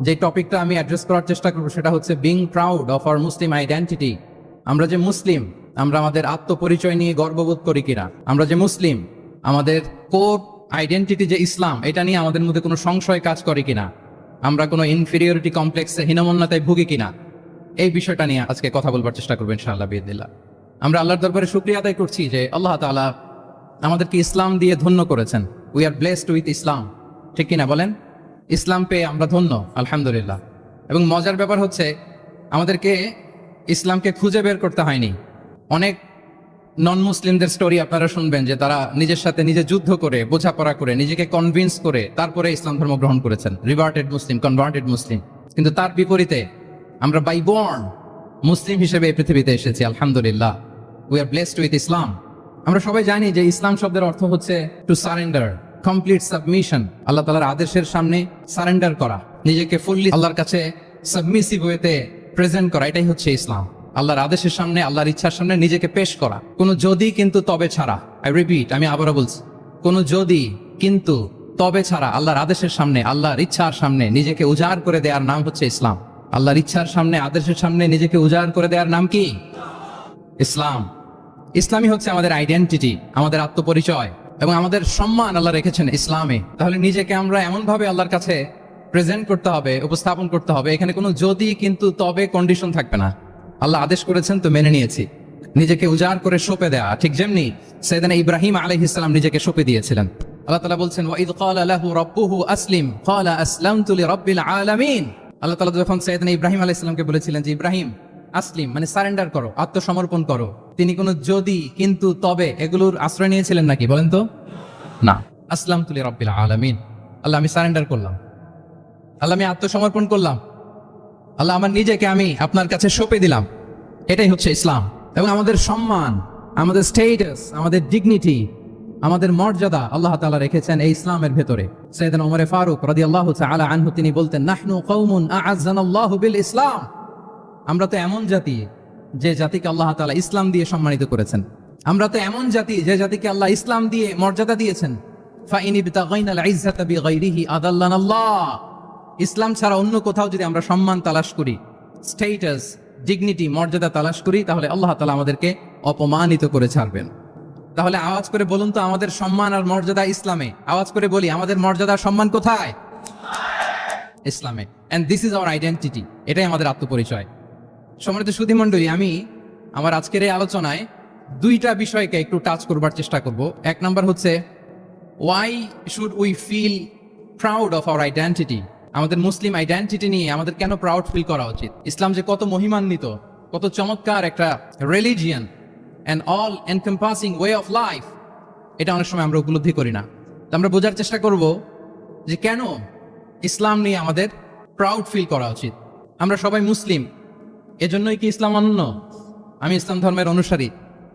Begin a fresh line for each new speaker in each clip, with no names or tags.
যে টপিকটা আমি অ্যাড্রেস করার চেষ্টা করবো সেটা হচ্ছে being proud of our Muslim identity. আমরা যে মুসলিম, আমরা আমাদের আত্মপরিচয় নিয়ে গর্ববোধ করি কিনা? আমরা যে মুসলিম, আমাদের কোর আইডেন্টিটি যে ইসলাম, এটা নিয়ে আমাদের মধ্যে কোনো সংশয় কাজ করে কিনা? আমরা কোনো ইনফিরিয়রিটি কমপ্লেক্সে হীনমন্যতায় ভুগি কিনা? এই বিষয়টা নিয়ে আজকে কথা বলবার চেষ্টা করবো ইনশাআল্লাহ বিইذনিল্লাহ। আমরা আল্লাহর দরবারে শুকরিয়া আদায় করছি যে আল্লাহ তাআলা আমাদেরকে ইসলাম দিয়ে ধন্য করেছেন। উই আর ব্লেসড উইথ ইসলাম, ঠিক কিনা বলেন? ইসলাম পেয়ে আমরা ধন্য, আলহামদুলিল্লাহ। এবং মজার ব্যাপার হচ্ছে আমাদেরকে ইসলামকে খুঁজে বের করতে হয়নি। অনেক নন মুসলিমদের স্টোরি আপনারা শুনবেন যে তারা নিজের সাথে নিজে যুদ্ধ করে, বোঝাপড়া করে, নিজেকে কনভিন্স করে তারপরে ইসলাম ধর্ম গ্রহণ করেছেন, রিভার্টেড মুসলিম, কনভার্টেড মুসলিম। কিন্তু তার বিপরীতে আমরা বাই বর্ন মুসলিম হিসেবে এই পৃথিবীতে এসেছি, আলহামদুলিল্লাহ। উই আর ব্লেসড উইথ ইসলাম। আমরা সবাই জানি যে ইসলাম শব্দের অর্থ হচ্ছে টু সারেন্ডার, কমপ্লিট সাবমিশন। আল্লাহ তাআলার আদেশের সামনে সারেন্ডার করা, নিজেকে ফুললি আল্লাহর কাছে সাবমিসিভ ওয়েতে প্রেজেন্ট করা, এটাই হচ্ছে ইসলাম। আল্লাহর আদেশের সামনে, আল্লাহর ইচ্ছার সামনে নিজেকে পেশ করা, কোনো যদি কিন্তু তবে ছাড়া। আই রিপিট, আমি আবারও বলছি, কোনো যদি কিন্তু তবে ছাড়া আল্লাহর আদেশের সামনে, আল্লাহর ইচ্ছার সামনে নিজেকে উজাড় করে দেওয়ার নাম হচ্ছে ইসলাম। আল্লাহর ইচ্ছার সামনে, আদেশের সামনে নিজেকে উজাড় করে দেওয়ার নাম কি? ইসলাম। ইসলামই হচ্ছে আমাদের আইডেন্টিটি, আমাদের আত্মপরিচয় এবং আমাদের সম্মান আল্লাহ রেখেছেন ইসলামে। তাহলে নিজেকে আমরা এমন ভাবে আল্লাহর কাছে প্রেজেন্ট করতে হবে, উপস্থাপন করতে হবে, এখানে কোনো যদি কিন্তু তবে কন্ডিশন থাকবে না। আল্লাহ আদেশ করেছেন তো মেনে নিয়েছি। নিজেকে উজাড় করে সঁপে দেওয়া, ঠিক যেমনি সাইয়েদনা ইব্রাহিম আলাইহিস সালাম নিজেকে সঁপে দিয়েছিলেন। আল্লাহ তাআলা বলছেন ওয়াইদ ক্বালা লাহু রাব্বুহু আসলিম ক্বালা আসলামতু লিরাব্বিল আলামিন। আল্লাহ তাআলা যখন সাইয়েদনা ইব্রাহিম আলাইহিস সালামকে বলেছিলেন যে ইব্রাহিম আসলিম মানে সারেন্ডার করো, আত্মসমর্পণ করো, তিনি কোনো যদি কিন্তু তবে এগুলোর আশ্রয় নিয়েছিলেন নাকি? বলেন তো না। আসলামতু লিরাব্বিল আলামিন, আল্লাহ আমি সারেন্ডার করলাম, আল্লাহ আমি আত্মসমর্পণ করলাম, আল্লাহ আমার নিজেকে আমি আপনার কাছে সঁপে দিলাম। এটাই হচ্ছে ইসলাম। এবং আমাদের সম্মান, আমাদের স্টেটাস, আমাদের ডিগনিটি, আমাদের মর্যাদা আল্লাহ তাআলা রেখেছেন এই ইসলামের ভেতরে। সাইয়েদনা ওমর ফারুক রাদিয়াল্লাহু তাআলা আনহু তিনি বলতেন নাহনু কওমুন আ'আজ্জানাল্লাহু বিল ইসলাম। আমরা তো এমন জাতি যে জাতিকে আল্লাহ তাআলা ইসলাম দিয়ে সম্মানিত করেছেন। আমরা তো এমন জাতি যে জাতিকে আল্লাহ ইসলাম দিয়ে মর্যাদা দিয়েছেন। ফাইন ইবতাগাইনাল ইজ্জাতা বিগাইরিহি আদাল্লানাল্লাহ। ইসলাম ছাড়া অন্য কোথাও যদি আমরা সম্মান তালাশ করি, স্টেটাস, ডিগনিটি, মর্যাদা তালাশ করি, তাহলে আল্লাহ তাআলা আমাদেরকে অপমানিত করে ছাড়বেন। তাহলে আওয়াজ করে বলুন তো আমাদের সম্মান আর মর্যাদা ইসলামে। আওয়াজ করে বলি আমাদের মর্যাদা সম্মান কোথায়? ইসলামে। And this is our identity. এটাই আমাদের আত্মপরিচয়। সম্মানিত সুধীমণ্ডলী, আমি আমার আজকের এই আলোচনায় দুইটা বিষয়কে একটু টাচ করবার চেষ্টা করব। এক নাম্বার হচ্ছে why should we feel proud of our identity. আমাদের মুসলিম আইডেন্টিটি নিয়ে আমাদের কেন প্রাউড ফিল করা উচিত? ইসলাম যে কত মহিমান্বিত, কত চমৎকার একটা religion and all encompassing way of life, এটা অনেক সময় আমরা উপলব্ধি করি না। তো আমরা বোঝার চেষ্টা করব যে কেন ইসলাম নিয়ে আমাদের প্রাউড ফিল করা উচিত। আমরা সবাই মুসলিম, এজন্যই কি ইসলাম অনন্য? আমি ইসলাম ধর্মের অনুসারী,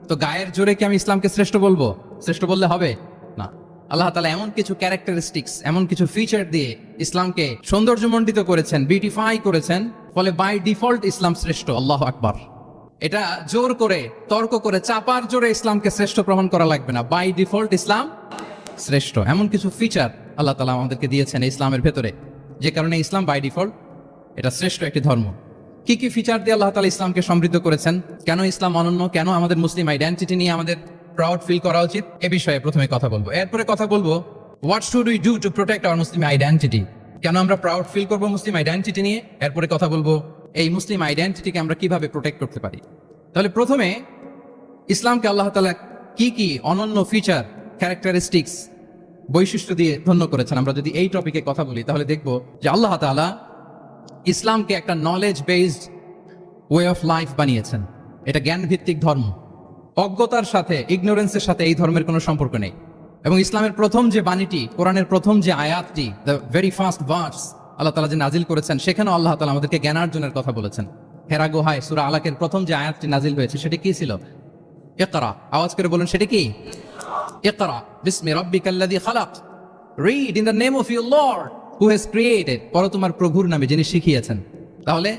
তো গায়ের জোরে কি আমি ইসলামকে শ্রেষ্ঠ বলবো? শ্রেষ্ঠ বললে হবে না। আল্লাহ তাআলা এমন কিছু ক্যারেক্টারিস্টিক্স, এমন কিছু ফিচার দিয়ে ইসলামকে সৌন্দর্যমণ্ডিত করেছেন, বিউটিফাই করেছেন, ফলে বাই ডিফল্ট ইসলাম শ্রেষ্ঠ। আল্লাহু আকবার। এটা জোর করে, তর্ক করে, চাপার জোরে ইসলামকে শ্রেষ্ঠ প্রমাণ করা লাগবে না। বাই ডিফল্ট ইসলাম শ্রেষ্ঠ। এমন কিছু ফিচার আল্লাহ তাআলা আমাদেরকে দিয়েছেন ইসলামের ভেতরে, যে কারণে ইসলাম বাই ডিফল্ট এটা শ্রেষ্ঠ একটি ধর্ম। কি কি ফিচার দিয়ে আল্লাহ তাআলা ইসলামকে সমৃদ্ধ করেছেন? কেন ইসলাম অনন্য? কেন আমাদের মুসলিম আইডেন্টিটি নিয়ে আমাদের প্রাউড ফিল করা উচিত? এ বিষয়ে প্রথমে কথা বলবো। এরপরে কথা বলবো what should we do to protect our Muslim identity. কেন আমরা প্রাউড ফিল করবো মুসলিম আইডেন্টিটি নিয়ে? এরপরে কথা বলবো এই মুসলিম আইডেন্টিটিকে আমরা কিভাবে প্রোটেক্ট করতে পারি। তাহলে প্রথমে ইসলামকে আল্লাহ তাআলা কি কি অনন্য ফিচার, ক্যারেক্টারিস্টিক্স, বৈশিষ্ট্য দিয়ে ধন্য করেছেন। আমরা যদি এই টপিকে কথা বলি তাহলে দেখবো যে আল্লাহ তাআলা ইসলামকে একটা knowledge based way of life বানিয়েছেন। এটা জ্ঞান ভিত্তিক ধর্ম। অজ্ঞতার সাথে, ইগনোরেন্সের সাথে এই ধর্মের কোনো সম্পর্ক নেই। এবং ইসলামের প্রথম যে বাণীটি, কোরআনের প্রথম যে আয়াতটি, দ্য ভেরি ফার্স্ট ভার্স আল্লাহ তাআলা যে নাজিল করেছেন, সেখানেও আল্লাহ তাআলা আমাদেরকে জ্ঞানার্জনের কথা বলেছেন। হেরা গুহায় সূরা আলাকের প্রথম যে আয়াতটি নাজিল হয়েছে সেটি কি ছিল? ইকরা। আওয়াজ করে বলুন সেটি কি? ইকরা বিসমি রাব্বিকাল্লাযী খালাক, read in the name of your lord who has created. পড়ো তোমার প্রভুর নামে যিনি শিখিয়েছেন। তাহলে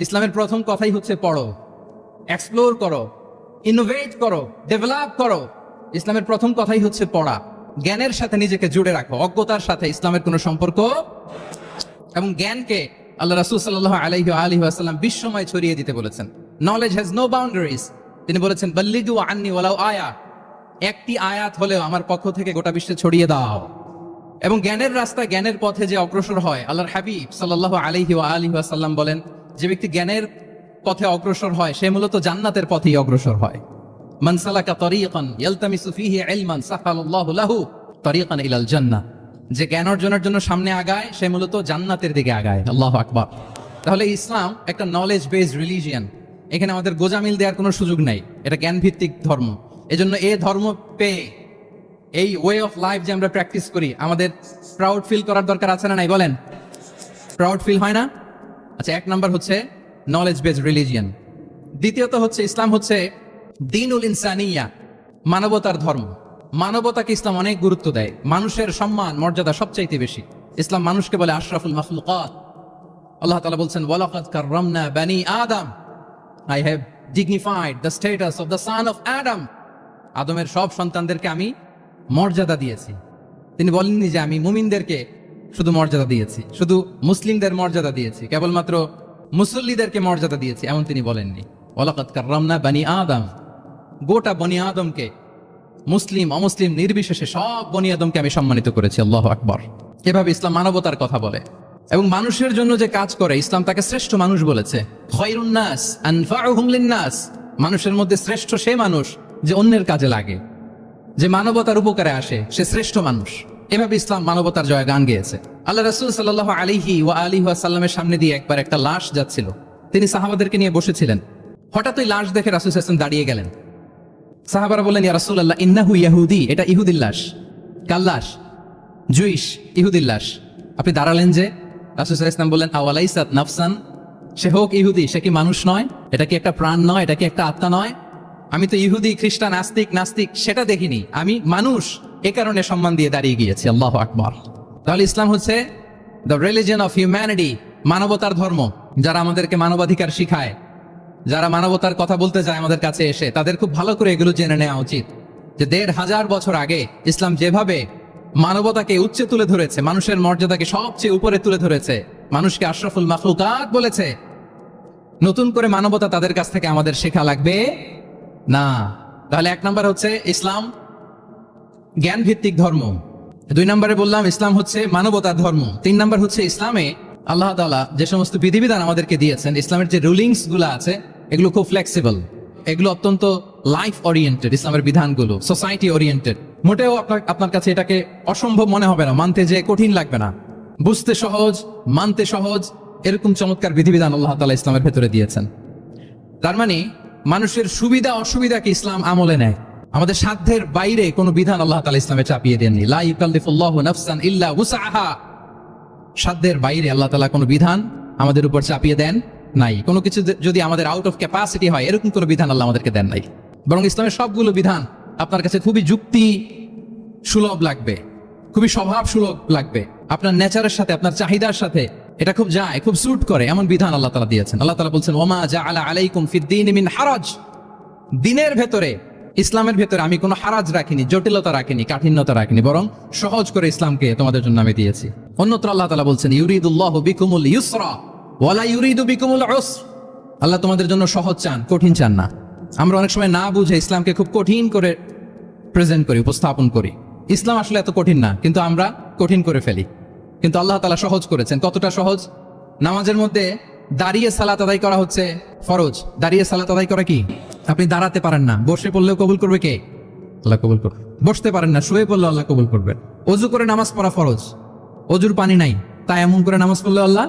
ইসলামের প্রথম কথাই হচ্ছে পড়ো, এক্সপ্লোর করো, ইনোভেট করো, ডেভেলপ করো। ইসলামের প্রথম কথাই হচ্ছে পড়া। জ্ঞানের সাথে নিজেকে জুড়ে রাখো, অজ্ঞতার সাথে ইসলামের কোনো সম্পর্ক। এবং জ্ঞানকে আল্লাহ রাসূল সাল্লাল্লাহু আলাইহি ওয়াসাল্লাম বিশ্বময় ছড়িয়ে দিতে বলেছেন। Knowledge has no boundaries. তিনি বলেছেন বাল্লিগু আন্নি ওয়ালাউ আয়া, একটি আয়াত হলেও আমার পক্ষ থেকে গোটা বিশ্বে ছড়িয়ে দাও। এবং জ্ঞানের রাস্তায় জ্ঞানের পথে যে অগ্রসর হয়, আল্লাহর হাবিব সাল্লাল্লাহু আলাইহি ওয়াসাল্লাম বলেন, যে ব্যক্তি জ্ঞানের পথে অগ্রসর হয় সে মূলত জান্নাতের পথেই অগ্রসর হয়। মান সালাকা তরিকান ইয়ালতামিসু ফীহি ইলমান সাহালাল্লাহু লাহু তরিকান ইলাল জান্নাহ, যে জ্ঞান অর্জনের জন্য সামনে আগায় সে মূলত জান্নাতের দিকে আগায়। আল্লাহু আকবার। তাহলে ইসলাম একটা নলেজ বেসড রিলিজিয়ান। এখানে আমাদের গোজামিল দেওয়ার কোনো সুযোগ নাই, এটা জ্ঞান ভিত্তিক ধর্ম। এজন্য এই ধর্ম পেয়ে এই ওয়ে অফ লাইফ যে আমরা প্র্যাকটিস করি, আমাদের প্রাউড ফিল করার দরকার আছে না নাই বলেন? প্রাউড ফিল হয় না? আচ্ছা, এক নাম্বার হচ্ছে নলেজ বেসড রিলিজিয়ান। দ্বিতীয়ত হচ্ছে ইসলাম হচ্ছে দ্বীনুল ইনসানিয়া, মানবতার ধর্ম। মানবতাকে ইসলাম অনেক গুরুত্ব দেয়, মানুষের সম্মান মর্যাদা সবচাইতে বেশি। ইসলাম মানুষকে বলে আশরাফুল মাখলুকাত। আল্লাহ তাআলা বলছেন ওয়ালাকাদ কাররামনা বানি আদম, I have dignified the status of the son of Adam. আদমের সব সন্তানদেরকে আমি মর্যাদা দিয়েছি। তিনি বলেননি যে আমি মুমিনদেরকে শুধু মর্যাদা দিয়েছি, শুধু মুসলিমদের মর্যাদা দিয়েছি, কেবলমাত্র মুসল্লিদেরকে মর্যাদা দিয়েছি, এমন তিনি বলেননি। ওয়ালাকাদ কাররামনা বানি আদম, গোটা বনি আদমকে, মুসলিম অমুসলিম নির্বিশেষে সব বনি আদমকে আমি সম্মানিত করেছি। আল্লাহু আকবার। এভাবে ইসলাম মানবতার কথা বলে এবং মানুষের জন্য যে কাজ করে ইসলাম তাকে শ্রেষ্ঠ মানুষ বলেছে। খায়রুন নাস আনফাউহুম লিন-নাস, মানুষের মধ্যে শ্রেষ্ঠ সে মানুষ যে অন্যের কাজে লাগে, যে মানবতার উপকারে আসে, সে শ্রেষ্ঠ মানুষ। এভাবে ইসলাম মানবতার জয়গান গেয়েছে। আল্লাহ রাসূল সাল্লাল্লাহু আলাইহি ওয়াসাল্লামের সামনে দিয়ে একবার একটা লাশ যাচ্ছিল। তিনি সাহাবাদেরকে নিয়ে বসেছিলেন। হঠাৎ ওই লাশ দেখে রাসূল সাল্লাল্লাহু আলাইহি ওয়াসাল্লাম দাঁড়িয়ে গেলেন। সাহাবারা বললেন, ইয়া রাসূলুল্লাহ ইন্নাহু ইয়াহুদি, এটা ইহুদির লাশ। কার লাশ? জুইশ, ইহুদির লাশ। আপনি দাঁড়ালেন যে? রাসূল সাল্লাল্লাহু আলাইহি ওয়াসাল্লাম বললেন আওয়ালাইসাত নাফসান, সে হোক ইহুদি, সে কি মানুষ নয়? এটা কি একটা প্রাণ নয়? এটা কি একটা আত্মা নয়? আমি তো ইহুদি, খ্রিস্টান, নাস্তিক সেটা দেখিনি, আমি মানুষ, এ কারণে সম্মান দিয়ে দাঁড়িয়ে গিয়েছি। আল্লাহু আকবার। তাহলে ইসলাম হচ্ছে দ্য রিলিজিয়ন অফ হিউম্যানিটি, মানবতার ধর্ম। যারা আমাদেরকে মানবাধিকার শিখায়, যারা মানবতার কথা বলতে যায় আমাদের কাছে এসে, তাদের খুব ভালো করে এগুলো জেনে নেওয়া উচিত যে ১৫০০ বছর আগে ইসলাম যেভাবে মানবতাকে উচ্চে তুলে ধরেছে, মানুষের মর্যাদাকে সবচেয়ে উপরে তুলে ধরেছে, মানুষকে আশরাফুল মাখলুকাত বলেছে, নতুন করে মানবতা তাদের কাছ থেকে আমাদের শেখা লাগবে না। তাহলে এক নাম্বার হচ্ছে ইসলাম জ্ঞান ভিত্তিক ধর্ম। ২ নম্বরে বললাম ইসলাম হচ্ছে মানবতার ধর্ম। ৩ নাম্বার হচ্ছে ইসলামে আল্লাহ তাআলা যে সমস্ত বিধিবিধান আমাদেরকে দিয়েছেন, ইসলামের যে রুলিংস গুলো আছে, এগুলো খুব ফ্লেক্সিবল, এগুলো অত্যন্ত লাইফ ওরিয়েন্টেড। ইসলামের বিধানগুলো সোসাইটি ওরিয়েন্টেড। মোটেও আপনার কাছে এটাকে অসম্ভব মনে হবে না, মানতে যে কঠিন লাগবে না, বুঝতে সহজ, মানতে সহজ, এরকম চমৎকার বিধিবিধান আল্লাহ তাআলা ইসলামের ভেতরে দিয়েছেন। তার মানে মানুষের সুবিধা অসুবিধাকে ইসলাম আমলে নেয়। আমাদের সাধ্যের বাইরে কোনো বিধান আল্লাহ তাআলা ইসলামে চাপিয়ে দেননি। লা ইউকাল্লিফুল্লাহু নাফসান ইল্লা উসআহা, সাধ্যের বাইরে আল্লাহ তাআলা কোনো বিধান আমাদের উপর চাপিয়ে দেন নাই। কোনো কিছু যদি আমাদের আউট অফ ক্যাপাসিটি হয়, এরকম কোনো বিধান আল্লাহ আমাদেরকে দেন নাই। বরং ইসলামের সবগুলো বিধান আপনার কাছে খুবই যুক্তি সুলভ লাগবে, খুবই স্বভাব সুলভ লাগবে, আপনার নেচারের সাথে, আপনার চাহিদার সাথে এটা খুব যায়, খুব স্যুট করে, এমন বিধান আল্লাহ তাআলা দিয়েছেন। আল্লাহ তাআলা বলছেন ওমা জাআলা আলাইকুম ফিদ-দীনি মিন হারাজ, দিনের ভেতরে, ইসলামের ভেতরে আমি কোনো হারাজ রাখিনি, জটিলতা রাখিনি, কাঠিন্যতা রাখিনি, বরং সহজ করে ইসলামকে তোমাদের জন্য আমি দিয়েছি। অন্যত্র আল্লাহ তাআলা বলছেন ইউরিদুল্লাহু বিকুমুল ইউসরা ওয়ালা ইউরিদু বিকুমুল উসর, আল্লাহ তোমাদের জন্য সহজ চান, কঠিন চান না। আমরা অনেক সময় না বুঝে ইসলামকে খুব কঠিন করে প্রেজেন্ট করি, উপস্থাপন করি। ইসলাম আসলে এত কঠিন না, কিন্তু আমরা কঠিন করে ফেলি। কিন্তু আল্লাহ তাআলা সহজ করেছেন। কতটা সহজ? নামাজের মধ্যে দাঁড়িয়ে সালাত আদায় করা হচ্ছে ফরজ। দাঁড়িয়ে সালাত আদায় করা কি? আপনি দাঁড়াতে পারেন না, বসে পড়লেও কবুল করবে কে? আল্লাহ কবুল করবে। বসতে পারেন না, শুয়ে পড়লেও আল্লাহ কবুল করবেন। অজু করে নামাজ পড়া ফরজ, অজুর পানি নাই, তাই এমন করে নামাজ পড়লে আল্লাহ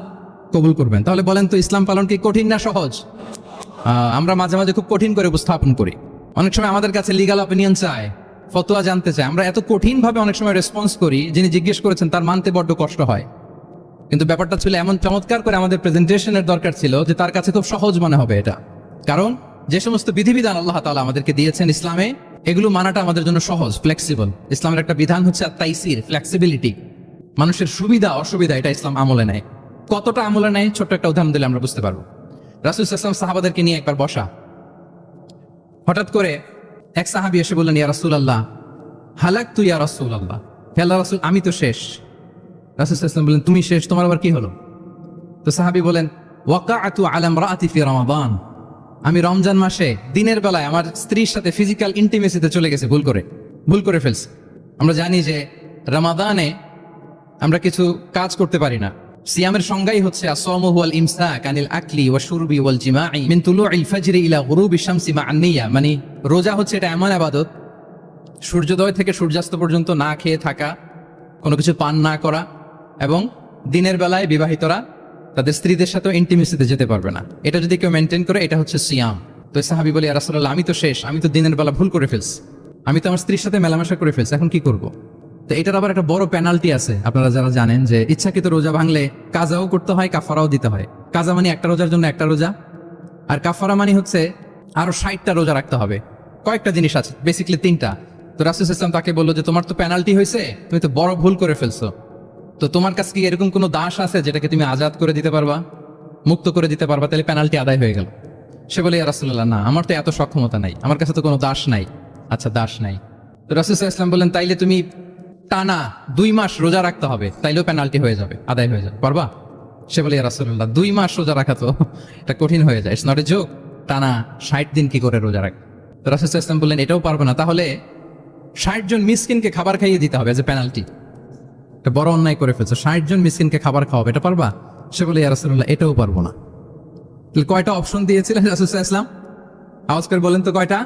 কবুল করবেন। তাহলে বলেন তো ইসলাম পালন কি কঠিন না সহজ? আমরা মাঝে মাঝে খুব কঠিন করে উপস্থাপন করি। অনেক সময় আমাদের কাছে লিগাল অপিনিয়ন চায়, ফতোয়া জানতে চায়, আমরা এত কঠিন ভাবে অনেক সময় রেসপন্স করি, যিনি জিজ্ঞেস করেছেন তার মানতে বড্ড কষ্ট হয়। কিন্তু ব্যাপারটা ছিল এমন চমৎকার করে আমাদের প্রেজেন্টেশনের দরকার ছিল যে তার কাছে খুব সহজ মনে হবে এটা। কারণ যে সমস্ত বিধিবিধান আল্লাহ তাআলা আমাদেরকে দিয়েছেন ইসলামে, এগুলো মানাটা আমাদের জন্য সহজ, ফ্লেক্সিবল। ইসলামের একটা বিধান হচ্ছে তাইসির, ফ্লেক্সিবিলিটি। মানুষের সুবিধা অসুবিধা এটা ইসলাম আমলে নেয়। কতটা আমলে নেয়, ছোট্ট একটা উদাহরণ দিলে আমরা বুঝতে পারবো। রাসূল সাল্লাল্লাহু আলাইহি ওয়াসাল্লাম সাহাবাদেরকে নিয়ে একবার বসা, হঠাৎ করে এক সাহাবী এসে বললেন ইয়া রাসূলুল্লাহ হালাকতু ইয়া রাসূলুল্লাহ, হে আল্লাহর রাসূল আমি তো শেষ। রাসূল সাল্লাল্লাহু আলাইহি ওয়াসাল্লাম বললেন তুমি শেষ, তোমার আবার কি হলো? তো সাহাবী বলেন ওয়াকাআতু আলা ইমরাআতি ফি রমাদান, আমি রমজান মাসে দিনের বেলায় আমার স্ত্রীর সাথে ফিজিক্যাল ইন্টিমেসিতে চলে গেছে, ভুল করে ফেলছে। আমরা জানি যে রমাদানে আমরা কিছু কাজ করতে পারি না। সিয়ামের সংজ্ঞাই হচ্ছে আসওয়ামু হুয়াল ইমসাক আনিল আকলি ওয়া শুরবি ওয়াল জিমাই মিন তুলুইল ফাজরি ইলা গুরুবিশ শামসি মা আন-নিয়া, মানে রোজা হচ্ছে এটা এমন ইবাদত, সূর্যোদয় থেকে সূর্যাস্ত পর্যন্ত না খেয়ে থাকা, কোনো কিছু পান না করা, এবং দিনের বেলায় বিবাহিতরা তাদের স্ত্রীদের সাথে ইন্টিমেসিতে যেতে পারবে না। এটা যদি কেউ মেনটেন করে এটা হচ্ছে সিয়াম। তো সাহাবী বলি, ইয়া রাসূলুল্লাহ, আমি তো শেষ, আমি তো দিনের বেলা ভুল করে ফেলছি, আমি তো আমার স্ত্রীর সাথে মেলামেশা করে ফেলছি, এখন কি করব? তো এটার আবার একটা বড় পেনাল্টি আছে। আপনারা যারা জানেন যে ইচ্ছাকৃত রোজা ভাঙলে কাজাও করতে হয়, কাফারাও দিতে হয়। কাজা মানে একটা রোজার জন্য একটা রোজা, আর কাফারা মানে হচ্ছে আরো 60টা রোজা রাখতে হবে। কয়েকটা জিনিস আছে, বেসিক্যালি 3টা। তো রাসূল সাল্লাল্লাহু আলাইহি ওয়াসাল্লাম তাকে বললো যে তোমার তো পেনাল্টি হয়েছে, তুমি তো বড় ভুল করে ফেলছো, তো তোমার কাছে কি এরকম কোনো দাস আছে যেটাকে তুমি আজাদ করে দিতে পারবা, মুক্ত করে দিতে পারবা, তাহলে পেনাল্টি আদায় হয়ে গেল। সে বলে, ইয়া রাসূলুল্লাহ, না, আমার তো এত সক্ষমতা নাই, আমার কাছে তো কোনো দাস নাই। আচ্ছা, দাস নাই। তো রাসূল সাল্লাল্লাহু আলাইহি ওয়াসাল্লাম বললেন, তাইলে তুমি টানা 2 মাস রোজা রাখতে হবে, তাইলেও পেনাল্টি হয়ে যাবে, আদায় হয়ে যাবে, পারবা? সে বলে, ইয়া রাসূলুল্লাহ, 2 মাস রোজা রাখা তো এটা কঠিন হয়ে যায়, ইটস নট এ জোক, টানা 60 দিন কি করে রোজা রাখবে? তো রাসূল সাল্লাল্লাহু আলাইহি ওয়াসাল্লাম বললেন, এটাও পারবে না, তাহলে 60 জন মিসকিনকে খাবার খাইয়ে দিতে হবে এজ এ পেনাল্টি। এটা বড় অন্যায় করে ফেলছো, 60 জন মিসকিনকে খাবার খাওয়াবে, এটা পারবা? সে বলে, ইয়া রাসূলুল্লাহ, এটাও পারবো না। তাহলে কয়টা অপশন দিয়েছিলেন রাসূল সাল্লাল্লাহু আলাইহি ওয়াসাল্লাম? আওয়াজ করে বলেন তো কয়টা?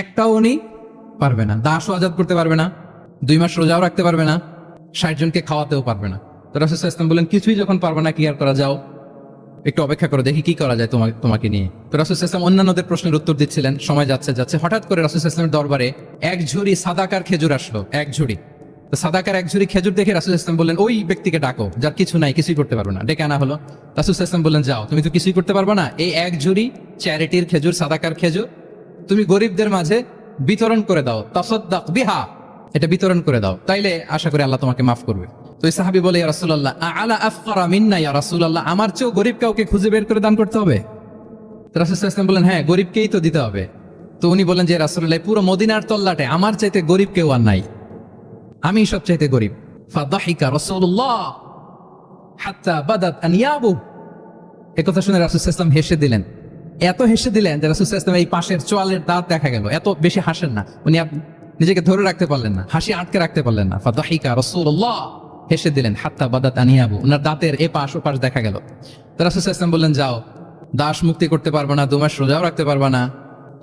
একটাও উনি পারবে না। দাসও আজাদ করতে পারবে না, 2 মাস রোজাও রাখতে পারবে না, 60 জনকে খাওয়াতেও পারবে না। তো রাসূল সাল্লাল্লাহু আলাইহি ওয়াসাল্লাম বলেন, কিছুই যখন পারবে না, কি আর করা, যাও একটু অপেক্ষা করো, দেখি কি করা যায় তোমাকে নিয়ে। তো রাসূল সাল্লাল্লাহু আলাইহি ওয়াসাল্লাম অন্যান্যদের প্রশ্নের উত্তর দিচ্ছিলেন, সময় যাচ্ছে, হঠাৎ করে রাসূল সাল্লাল্লাহু আলাইহি ওয়াসাল্লামের দরবারে এক ঝুড়ি সাদাকার খেজুর আসলো, এক ঝুড়ি। তো সাদাকার এক ঝুড়ি খেজুর দেখে রাসূল সাল্লাল্লাহু আলাইহি ওয়াসাল্লাম বললেন, ওই ব্যক্তিকে ডাকো যার কিছু নাই, কিছুই করতে পারবে না। ডেকে আনা হলো। রাসূল সাল্লাল্লাহু আলাইহি ওয়াসাল্লাম বললেন, যাও, তুমি তো কিছুই করতে পারবে না, এই এক ঝুড়ি চ্যারিটির খেজুর, সাদাকার খেজুর, তুমি গরিবদের মাঝে বিতরণ করে দাও, তাসাদ্দাক বিহা, এটা বিতরণ করে দাও, তাইলে আশা করি আল্লাহ তোমাকে মাফ করবে। তো এই সাহাবী বলে, ইয়া রাসূলুল্লাহ, আলা আফকারা মিন্না ইয়া রাসূলুল্লাহ, আমার চেয়েও গরিব কাউকে খুঁজে বের করে দান করতে হবে? তো রাসূল সাল্লাল্লাহু আলাইহি ওয়াসাল্লাম বলেন, হ্যাঁ, গরিবকেই তো দিতে হবে। তো উনি বলেন যে, রাসূলুল্লাহ, পুরো মদিনার তল্লাটে আমার চাইতে গরিব কেউ আর নাই, আমি সবচাইতে গরিব। ফাদাহিকা রাসূলুল্লাহ হাত্তা বাদাত আনিয়াবু, এই কথা শুনে রাসূল সাল্লাল্লাহু আলাইহি ওয়াসাল্লাম হেসে দিলেন। এত হেসে দিলেন যে রাসূল সাল্লাল্লাহু আলাইহি ওয়াসাল্লাম এই পাশের চোয়ালের দাঁত দেখা গেল। এত বেশি হাসেন না উনি, নিজেকে ধরে রাখতে পারলেন না, হাসি আটকে রাখতে পারলেন না। ফাদাহিকা রাসূলুল্লাহ, হেসে দিলেন। হাত্তা বাদাত আনিয়াবু, ওনার দাঁতের এ পাশ ও পাশ দেখা গেল। তো রাসূল সাল্লাল্লাহু আলাইহি ওয়াসাল্লাম বললেন, যাও, দাস মুক্তি করতে পারবে না, 2 মাস রোজাও রাখতে পারবে না,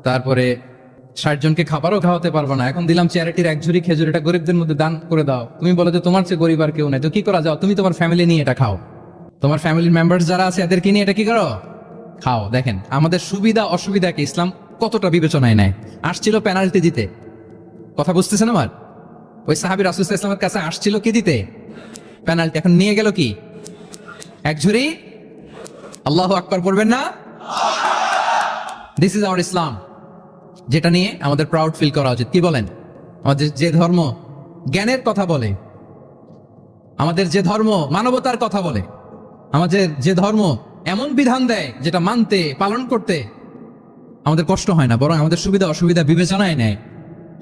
তারপরে 60 জনকে খাবারও খাওয়াতে পারবে না, এখন দিলাম চ্যারিটির এক ঝুড়ি খেজুর, এটা গরিবদের মধ্যে দান করে দাও। তুমি বলো যে তোমার চেয়ে গরিব আর কেউ নাই, তো কি করা, যাও, তুমি তোমার ফ্যামিলি নিয়ে এটা খাও, তোমার ফ্যামিলির মেম্বার্স যারা আছে এদেরকে নিয়ে এটা কি করো, খাও। দেখেন আমাদের সুবিধা অসুবিধাকে ইসলাম কতটা বিবেচনায় নেয়। আসছিল পেনাল্টি দিতে, কথা বুঝতেছেন আমার? ওই সাহাবী রাসূল সাল্লাল্লাহু আলাইহি ওয়াসাল্লামের কাছে আসছিল কি দিতে? পেনাল্টি। এখন নিয়ে গেল কি? এক ঝুড়ি। আল্লাহু আকবার পড়বেন না? দিস ইজ আওয়ার ইসলাম, যেটা নিয়ে আমাদের প্রাউড ফিল করা উচিত। কি বলেন? আমাদের যে ধর্ম জ্ঞানের কথা বলে, আমাদের যে ধর্ম মানবতার কথা বলে, আমাদের যে ধর্ম এমন বিধান দেয় যেটা মানতে পালন করতে আমাদের কষ্ট হয় না, বরং আমাদের সুবিধা অসুবিধা বিবেচনায় নেয়,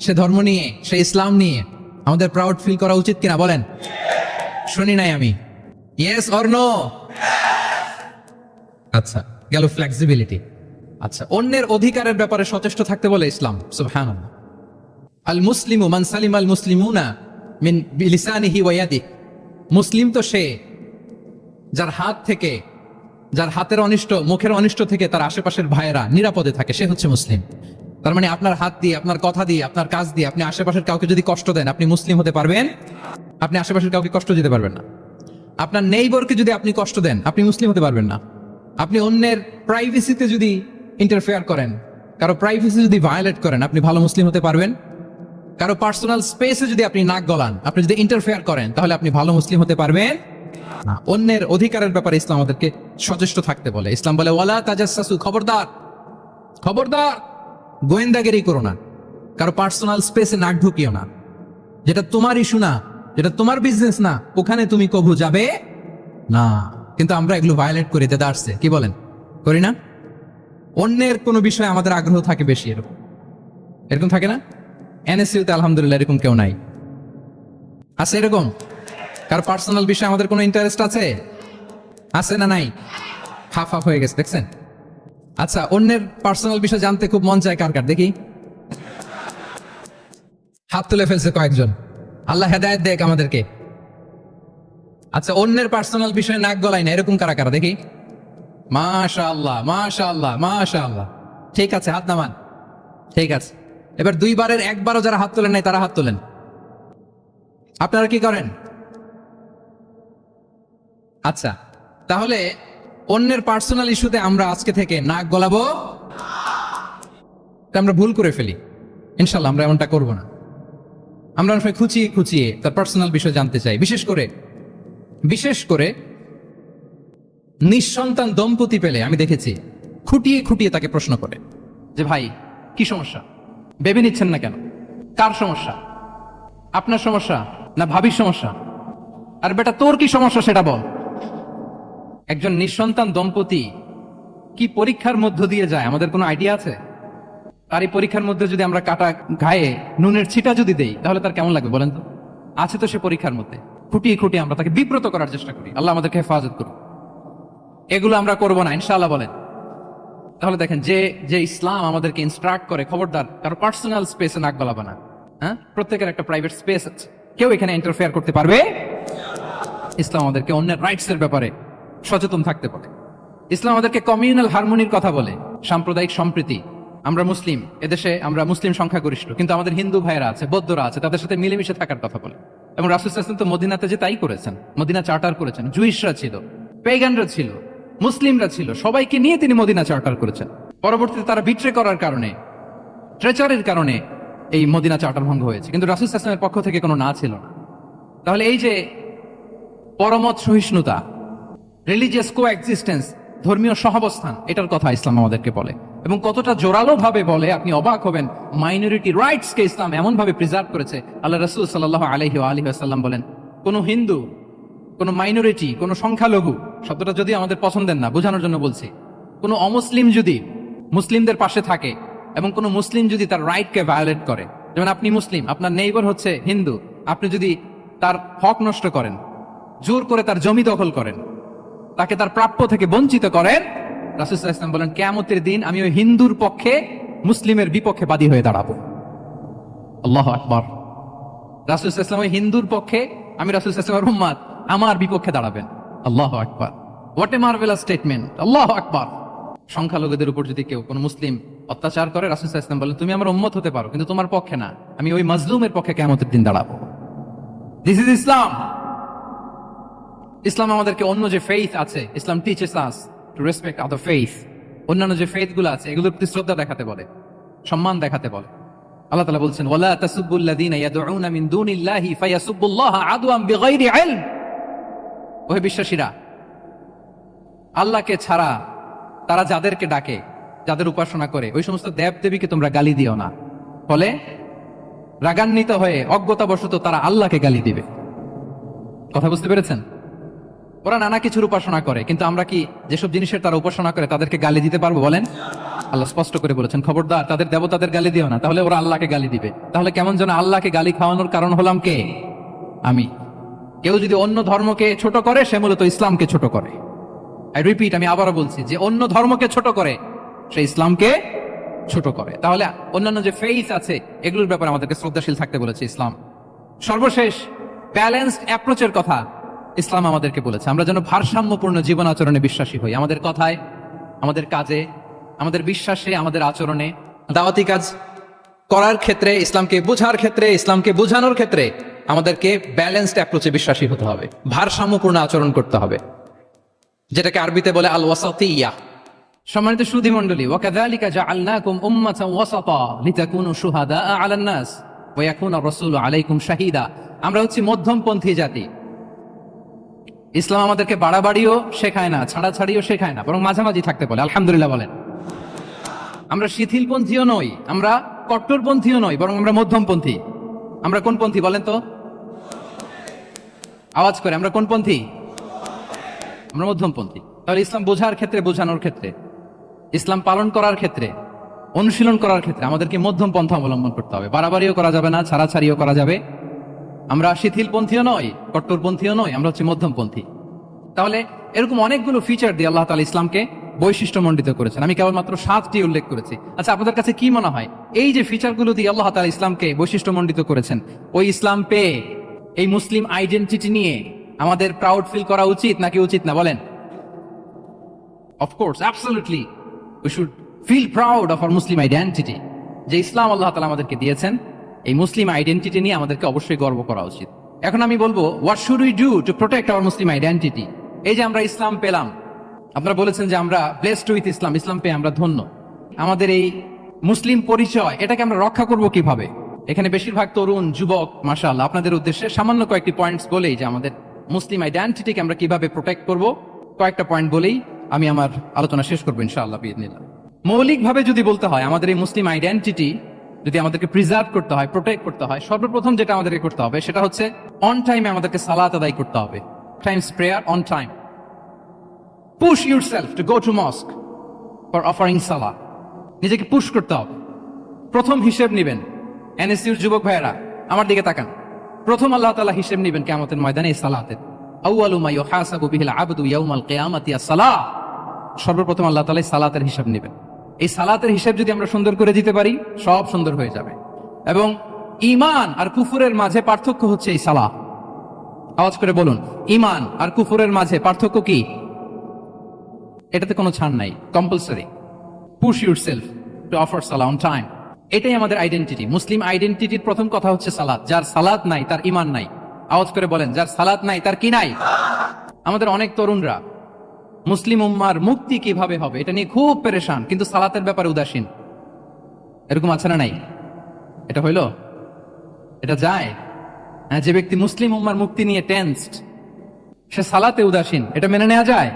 সে ধর্ম নিয়ে, সে ইসলাম নিয়ে আমাদের প্রাউড ফিল করা উচিত কিনা বলেন? শুনি নাই আমি, ইয়েস অর নো? আচ্ছা, গেল ফ্লেক্সিবিলিটি। আচ্ছা, অন্যের অধিকারের ব্যাপারে সচেষ্ট থাকতে বলে ইসলাম। সুবহানাল্লাহ। আল মুসলিমু মান সালিম আল মুসলিমুনা মিন বিলিসানিহি ওয়া ইয়াদিহি, মুসলিম তো সে যার হাত থেকে, যার হাতের অনিষ্ট, মুখের অনিষ্ট থেকে তার আশেপাশের ভাইয়েরা নিরাপদে থাকে, সে হচ্ছে মুসলিম। তার মানে আপনার হাত দিয়ে, আপনার কথা দিয়ে, আপনার কাজ দিয়ে আপনি আশেপাশের কাউকে যদি কষ্ট দেন, আপনি মুসলিম হতে পারবেন? আপনি আশেপাশের কাউকে কষ্ট দিতে পারবেন না। আপনার নেইবরকে যদি আপনি কষ্ট দেন, আপনি মুসলিম হতে পারবেন না। আপনি অন্যের প্রাইভেসিতে যদি ইন্টারফেয়ার করেন, কারো প্রাইভেসি যদি ভায়োলেট করেন, আপনি ভালো মুসলিম হতে পারবেন? কারো পার্সোনাল স্পেসে যদি আপনি নাক গলান, আপনি যদি ইন্টারফেয়ার করেন, তাহলে আপনি ভালো মুসলিম হতে পারবেন না। অন্যের অধিকারের ব্যাপারে ইসলাম আমাদেরকে সচেষ্ট থাকতে বলে। ইসলাম বলে, ওয়ালা তাজাসসু, খবরদার, খবরদার, গোয়েন্দাগিরি করো না, কারো পার্সোনাল স্পেসে নাক ঢুকিও না, যেটা তোমার ইস্যু না, যেটা তোমার বিজনেস না, ওখানে তুমি কবু যাবে না। কিন্তু আমরা এগুলো ভায়োলেট করি, দেদারসে, কি বলেন? করি না? অন্যের কোনো বিষয়ে আমাদের আগ্রহ থাকে বেশি, এরকম থাকে না? এনএসইউতে আলহামদুলিল্লাহ এরকম কেউ নাই, আছে এরকম? কার পার্সোনাল বিষয়ে আমাদের কোনো ইন্টারেস্ট আছে? আছে না নাই? হাফ হাফ হয়ে গেছে, দেখছেন? আচ্ছা, অন্যের পার্সোনাল বিষয় জানতে খুব মন চায় কার কার, দেখি হাত তুলে ফেলছে কয়েকজন। আল্লাহ হেদায়েত দেখ আমাদেরকে। আচ্ছা, অন্যের পার্সোনাল বিষয়ে নাক গলায় না, এরকম কারা কারা, দেখি। মাশাআল্লাহ, মাশাআল্লাহ, মাশাআল্লাহ। ঠিক আছে, হাত নামান। ঠিক আছে, এবার দুইবারের একবারও যারা হাত তোলেন নাই তারা হাত তোলেন। আপনারা কি করেন? আচ্ছা, তাহলে অন্যের পার্সোনাল ইস্যুতে আমরা আজকে থেকে নাক গলাবো, এটা আমরা ভুল করে ফেলি। ইনশাল্লাহ আমরা এমনটা করব না। আমরা অনেক সময় খুঁচিয়ে খুঁচিয়ে তার পার্সোনাল বিষয় জানতে চাই। বিশেষ করে নিঃসন্তান দম্পতি পেলে আমি দেখেছি খুঁটিয়ে খুঁটিয়ে তাকে প্রশ্ন করে যে, ভাই কি সমস্যা, ভেবে নিচ্ছেন না কেন, কার সমস্যা, আপনার সমস্যা না ভাবির সমস্যা, আর বেটা তোর কি সমস্যা সেটা বল। একজন নিঃসন্তান দম্পতি কি পরীক্ষার মধ্য দিয়ে যায় আমাদের কোনো আইডিয়া আছে? আর এই পরীক্ষার মধ্যে যদি আমরা কাটা ঘায়ে নুনের ছিটা যদি দেই তাহলে তার কেমন লাগবে বলেন তো? আছে তো সে পরীক্ষার মধ্যে। খুঁটিয়ে খুঁটিয়ে আমরা তাকে বিব্রত করার চেষ্টা করি। আল্লাহ আমাদেরকে হেফাজত করুন। এগুলো আমরা করবো না ইনশাআল্লাহ, বলেন। তাহলে দেখেন, যে ইসলাম আমাদেরকে ইনস্ট্রাক্ট করে, খবরদার কারো পার্সোনাল স্পেসে নাক গলাবে না। হ্যাঁ, প্রত্যেকের একটা প্রাইভেট স্পেস আছে, কেউ এখানে ইন্টারফেয়ার করতে পারবে। ইসলাম আমাদেরকে অন্যের রাইটস এর ব্যাপারে সচেতন থাকতে পারে। ইসলাম আমাদেরকে কমিউনাল হারমোনির কথা বলে, সাম্প্রদায়িক সম্প্রীতি। আমরা মুসলিম, এদেশে আমরা মুসলিম সংখ্যাগরিষ্ঠ, কিন্তু আমাদের হিন্দু ভাইয়েরা আছে, বৌদ্ধরা আছে, তাদের সাথে মিলেমিশে থাকার কথা বলে। এবং রাসূল সাল্লাল্লাহু আলাইহি ওয়াসাল্লাম তো মদিনাতে যে তাই করেছেন, মদিনা চার্টার করেছেন। জুইশরা ছিল, পেগানরা ছিল, মুসলিমরা ছিল, সবাইকে নিয়ে তিনি মদিনা চার্টার করেছেন। পরবর্তীতে তারা বিট্রে করার কারণে, ট্রেচারের কারণে এই মদিনা চার্টার ভঙ্গ হয়েছে, কিন্তু রাসূল সাল্লাল্লাহু আলাইহি ওয়াসাল্লামের পক্ষ থেকে কোনো না ছিল না। তাহলে এই যে পরমত সহিষ্ণুতা, রিলিজিয়াস কোএক্সিস্টেন্স, ধর্মীয় সহাবস্থান, এটার কথা ইসলাম আমাদেরকে বলে। এবং কতটা জোরালো ভাবে বলে আপনি অবাক হবেন। মাইনরিটি রাইটস কে ইসলাম এমন ভাবে প্রিজার্ভ করেছে। আল্লাহ রাসূল সাল্লাল্লাহু আলাইহি ওয়া আলিহি ওয়াসাল্লাম বলেন, কোন হিন্দু, কোন মাইনরিটি, কোন সংখ্যালঘু, শব্দটা যদি আমাদের পছন্দের না, বোঝানোর জন্য বলছি, কোন অমুসলিম যদি মুসলিমদের পাশে থাকে এবং কোন মুসলিম যদি তার রাইটকে ভায়োলেট করে, যেমন আপনি মুসলিম, আপনার নেইবার হচ্ছে হিন্দু, আপনি যদি তার হক নষ্ট করেন, জোর করে তার জমি দখল করেন, তাকে তার প্রাপ্য থেকে বঞ্চিত করেন, রাসূল সাল্লাল্লাহু আলাইহি ওয়াসাল্লাম বলেন, কিয়ামতের দিন আমি ওই হিন্দুর পক্ষে মুসলিমের বিপক্ষে বাদী হয়ে দাঁড়াবো। আল্লাহু আকবার। রাসূল সাল্লাল্লাহু আলাইহি ওয়াসাল্লাম ওই হিন্দুর পক্ষে, আমি রাসূল সাল্লাল্লাহু আলাইহি ওয়াসাল্লামের উম্মত, আমার বিপক্ষে দাঁড়াবেন। আল্লাহু আকবার। What a marvellous statement. আল্লাহু আকবার। সংখ্যালঘুদের উপর যদি কেউ কোন মুসলিম অত্যাচার করে, রাসূল সাল্লাল্লাহু আলাইহি ওয়াসাল্লাম বলেন, তুমি আমার উম্মত হতে পারো, কিন্তু তোমার পক্ষে না, আমি ওই মাজলুমের পক্ষে কিয়ামতের দিন দাঁড়াবো। দিস ইজ ইসলাম। ইসলাম আমাদেরকে অন্য যে ফেইথ আছে, Islam teaches us to respect other faith. অন্যান্য যে ফেইথ গুলো আছে এগুলোর প্রতি শ্রদ্ধা দেখাতে বলে, সম্মান দেখাতে বলে। আল্লাহ তাআলা বলছেন, ওয়ালা তাসুবুল্লাযীনা ইয়াদউনা মিন দুনিল্লাহি ফায়াসুবুল্লাহা আদওয়ান বিগাইরি ইলম। ওহে বিশ্বাসীরা, আল্লাহকে ছাড়া তারা যাদেরকে ডাকে, যাদের উপাসনা করে, ওই সমস্ত দেবদেবীকে তোমরা গালি দিও না। ফলে রাগান্বিত হয়ে অজ্ঞতাবশত তারা আল্লাহকে গালি দিবে। কথা বুঝতে পেরেছেন? ওরা নানা কিছুর উপাসনা করে, কিন্তু আমরা কি যেসব জিনিসের তারা উপাসনা করে তাদেরকে গালি দিতে পারবো বলেন? আল্লাহ স্পষ্ট করে বলেছেন, খবরদার তাদের দেবতাদের গালি দিও না, তাহলে ওরা আল্লাহকে গালি দিবে। তাহলে কেমন যেন আল্লাহকে গালি খাওয়ানোর কারণ হলাম কে? আমি। কেউ যদি অন্য ধর্মকে ছোট করে, সে মূলত ইসলামকে ছোট করে। আই রিপিট, আমি আবারও বলছি, যে অন্য ধর্মকে ছোট করে সে ইসলামকে ছোট করে। তাহলে অন্যান্য যে ফেইথ আছে এগুলোর ব্যাপারে আমাদেরকে শ্রদ্ধাশীল থাকতে বলেছে ইসলাম। সর্বশেষ, ব্যালেন্সড অ্যাপ্রোচের কথা ইসলাম আমাদেরকে বলেছে। আমরা যেন ভারসাম্যপূর্ণ জীবন আচরণে বিশ্বাসী হই, আমাদের কথায়, আমাদের কাজে, আমাদের বিশ্বাসে, আমাদের আচরণে। দাওয়াতি কাজ করার ক্ষেত্রে, ইসলামকে বোঝার ক্ষেত্রে, ইসলামকে বোঝানোর ক্ষেত্রে আমাদেরকে ব্যালেন্সড অ্যাপ্রোচে বিশ্বাসী হতে হবে, ভারসাম্যপূর্ণ আচরণ করতে হবে, যেটাকে আরবিতে বলে আল ওয়াসাতিয়া। সম্মানিত সুধী মণ্ডলী, ওয়াকাযালিকা জাআলনাকুম উম্মাতান ওয়াসাতা লিতাকুনু শুহাদা আলান নাস ওয়া ইয়াকুনা রাসূলু আলাইকুম শাহীদা। আমরা হচ্ছি মধ্যমপন্থী জাতি। ইসলাম আমাদেরকে বাড়াবাড়িও শেখায় না, ছাড়াছাড়িও শেখায় না, বরং মাঝামাঝি থাকতে বলে। আলহামদুলিল্লাহ বলেন। আমরা শিথিলপন্থীও নই, আমরা কট্টরপন্থীও নই, বরং আমরা মধ্যমপন্থী। আমরা কোন পন্থী বলেন তো? আওয়াজ করে, আমরা কোন পন্থী? আমরা মধ্যমপন্থী। তাহলে ইসলাম বোঝার ক্ষেত্রে, বোঝানোর ক্ষেত্রে, ইসলাম পালন করার ক্ষেত্রে, অনুশীলন করার ক্ষেত্রে আমাদেরকে মধ্যম পন্থা অবলম্বন করতে হবে। বাড়াবাড়িও করা যাবে না, ছাড়াছাড়িও করা যাবে। আমরা শিথিলপন্থীও নই, কট্টরপন্থীও নই, আমরা হচ্ছে মধ্যমপন্থী। তাহলে এরকম অনেকগুলো ফিচার দিয়ে আল্লাহ তাআলা ইসলামকে বৈশিষ্ট্যমণ্ডিত করেছেন। আমি কেবলমাত্র 7টি উল্লেখ করেছি। আচ্ছা, আপনাদের কাছে কি মনে হয় এই যে ফিচারগুলো দিয়ে আল্লাহ তাআলা ইসলামকে বৈশিষ্ট্যমণ্ডিত করেছেন, ওই ইসলাম পেয়ে এই মুসলিম আইডেন্টিটি নিয়ে আমাদের প্রাউড ফিল করা উচিত নাকি উচিত না বলেন? Of course, absolutely we should feel proud of our Muslim identity. যে ইসলাম আল্লাহ তাআলা আমাদেরকে দিয়েছেন, এই মুসলিম আইডেন্টিটি নিয়ে আমাদেরকে অবশ্যই গর্ব করা উচিত। এখন আমি বলবো, what should we do to protect our Muslim identity? এই যে আমরা ইসলাম পেলাম, আপনারা বলেছেন যে আমরা ব্লেসড উইথ ইসলাম, ইসলাম পেয়ে আমরা ধন্য। আমাদের এই মুসলিম পরিচয়, এটাকে আমরা রক্ষা করব কিভাবে? এখানে বেশিরভাগ তরুণ যুবক, মাশাআল্লাহ, আপনাদের উদ্দেশ্যে সামান্য কয়েকটি পয়েন্টস বলেই যে আমাদের মুসলিম আইডেন্টিটিকে আমরা কিভাবে প্রোটেক্ট করব, কয়েকটা পয়েন্ট বলেই আমি আমার আলোচনা শেষ করবো ইনশাআল্লাহ বিইذনিল্লাহ। মৌলিকভাবে যদি বলতে হয়, আমাদের এই মুসলিম আইডেন্টিটি যদি আমাদেরকে প্রিজার্ভ করতে হয়, প্রোটেক্ট করতে হয়, সর্বপ্রথম যেটা আমাদেরকে করতে হবে সেটা হচ্ছে অন টাইমে আমাদেরকে সালাত আদায় করতে হবে। Times prayer on time. Push yourself to go to mosque for offering সালাহ। নিজেকে পুশ করতে হবে। প্রথম হিসেব নিবেন, এনএসইউর যুবক ভাইয়েরা আমার দিকে তাকান, প্রথম আল্লাহ তাআলা হিসেব নিবেন কিয়ামতের ময়দানে এই সালাতের। আউয়ালু মা ইউহাসাবু বিহিল আবদু ইয়াউমাল কিয়ামাতি আস-সালাহ। সর্বপ্রথম আল্লাহ তাআলা সালাতের হিসাব নেবেন। এই সালাতের হিসাব যদি আমরা সুন্দর করে দিতে পারি, সব সুন্দর হয়ে যাবে। এবং ঈমান আর কুফরের মাঝে পার্থক্য হচ্ছে এই সালাহ। আওয়াজ করে বলুন, ঈমান আর কুফরের মাঝে পার্থক্য কি? এটাতে কোনো ছাড় নাই, compulsory. Push yourself to offer Salah on time. এটাই আমাদের আইডেন্টিটি। মুসলিম আইডেন্টিটির প্রথম কথা হচ্ছে সালাত। যার সালাত নাই তার ঈমান নাই। আওয়াজ করে বলেন, যার সালাত নাই তার কি নাই? আমাদের অনেক তরুণরা মুসলিম উম্মার মুক্তি কিভাবে হবে এটা নিয়ে খুব পেরেশান, কিন্তু সালাতের ব্যাপারে উদাসীন। এরকম আছে না নাই? এটা হইল? এটা যায়? হ্যাঁ, যে ব্যক্তি মুসলিম উম্মার মুক্তি নিয়ে টেন্সড, সে সালাতে উদাসীন, এটা মেনে নেওয়া যায়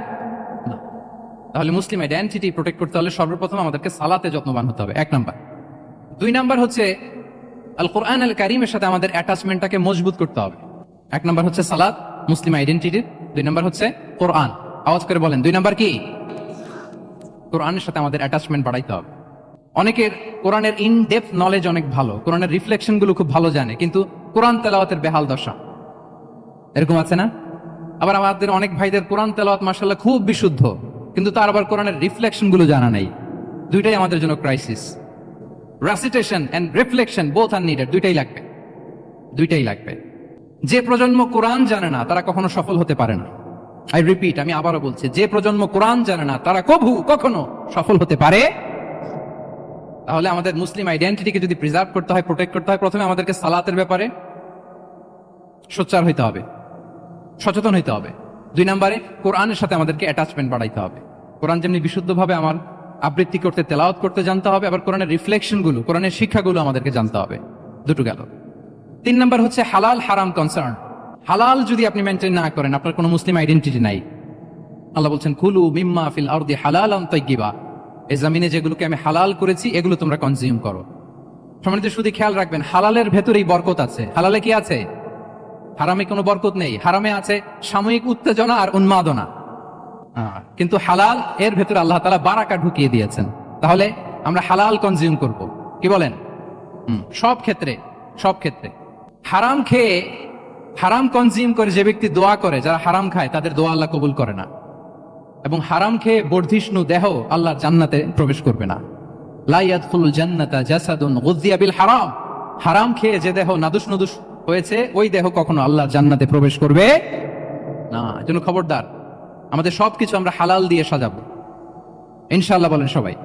না। তাহলে মুসলিম আইডেন্টিটি প্রোটেক্ট করতে হলে সর্বপ্রথম আমাদেরকে সালাতে যত্নবান হতে হবে, 1 নাম্বার। 2 নাম্বার হচ্ছে আল কোরআন আল কারীমের সাথে আমাদের অ্যাটাচমেন্টটাকে মজবুত করতে হবে। 1 নাম্বার হচ্ছে সালাত, মুসলিম আইডেন্টিটির। 2 নাম্বার হচ্ছে কোরআন। আওয়াজ করে বলেন, 2 নাম্বার কি? কোরআনের সাথে আমাদের অ্যাটাচমেন্ট বাড়াইতে হবে। অনেকের কোরআনের ইন ডেপথ নলেজ অনেক ভালো, কোরআনের রিফ্লেকশন গুলো খুব ভালো জানে, কিন্তু কোরআন তেলাওয়াতের বেহাল দশা। এরকম আছে না? আবার আমাদের অনেক ভাইদের কোরআন তেলাওয়াত মাশাআল্লাহ খুব বিশুদ্ধ, কিন্তু তার আবার কোরআনের রিফ্লেকশন গুলো জানা নাই। দুইটাই আমাদের জন্য crisis. Recitation and reflection both are needed. দুইটাই লাগবে, দুইটাই লাগবে। যে প্রজন্ম কোরআন জানে না তারা কখনো সফল হতে পারে না। আই রিপিট, আমি আবারও বলছি, যে প্রজন্ম কোরআন জানে না তারা কখনো সফল হতে পারে। তাহলে আমাদের মুসলিম আইডেন্টিটিকে যদি প্রিজার্ভ করতে হয়, প্রোটেক্ট করতে হয়, প্রথমে আমাদেরকে সালাতের ব্যাপারে সোচ্চার হইতে হবে, সচেতন হইতে হবে। 2 নম্বরে কোরআনের সাথে আমাদেরকে অ্যাটাচমেন্ট বাড়াইতে হবে। কোরআন যেমনি বিশুদ্ধভাবে আমার আবৃত্তি করতে, তেলাওয়াত করতে জানতে হবে, আবার কোরআনের রিফ্লেকশন গুলো, কোরআনের শিক্ষাগুলো আমাদেরকে জানতে হবে। দুটো গেল। 3 নম্বর হচ্ছে হালাল হারাম কনসার্ন। হালাল যদি আপনি মেনটেন না করেন, আপনার কোনো মুসলিম আইডেন্টিটি নাই। আল্লাহ বলছেন, কুলু মিম্মা ফিল আরদি হালালান তাইয়্যিবা। এই জমিনে যেগুলোকে আমি হালাল করেছি এগুলো তোমরা কনজিউম করো। সম্মানিত শুধু খেয়াল রাখবেন, হালালের ভেতরেই বরকত আছে। হালালে কি আছে? হারামে কোনো বরকত নেই। হারামে আছে সাময়িক উত্তেজনা আর উন্মাদনা, কিন্তু হালাল এর ভেতরে আল্লাহ তাআলা বারাকা ঢুকিয়ে দিয়েছেন। তাহলে আমরা হালাল কনজিউম করব, কি বলেন? সব ক্ষেত্রে, সব ক্ষেত্রে। হারাম খেয়ে, হারাম কনজিউম করে যে ব্যক্তি দোয়া করে, যারা হারাম খায় তাদের দোয়া আল্লাহ কবুল করে না। এবং হারাম খেয়ে বর্ধিষ্ণু দেহ আল্লাহর জান্নাতে প্রবেশ করবে না। লা ইয়াদখুলুল জান্নাতা জাসাদুন গুযিয়া বিল হারাম। হারাম খেয়ে যে দেহ নাদুস নুদুস হয়েছে, ওই দেহ কখনো আল্লাহর জান্নাতে প্রবেশ করবে না। এজন্য খবরদার, আমাদের সবকিছু আমরা হালাল দিয়ে সাজাবো ইনশাআল্লাহ। বলেন সবাই।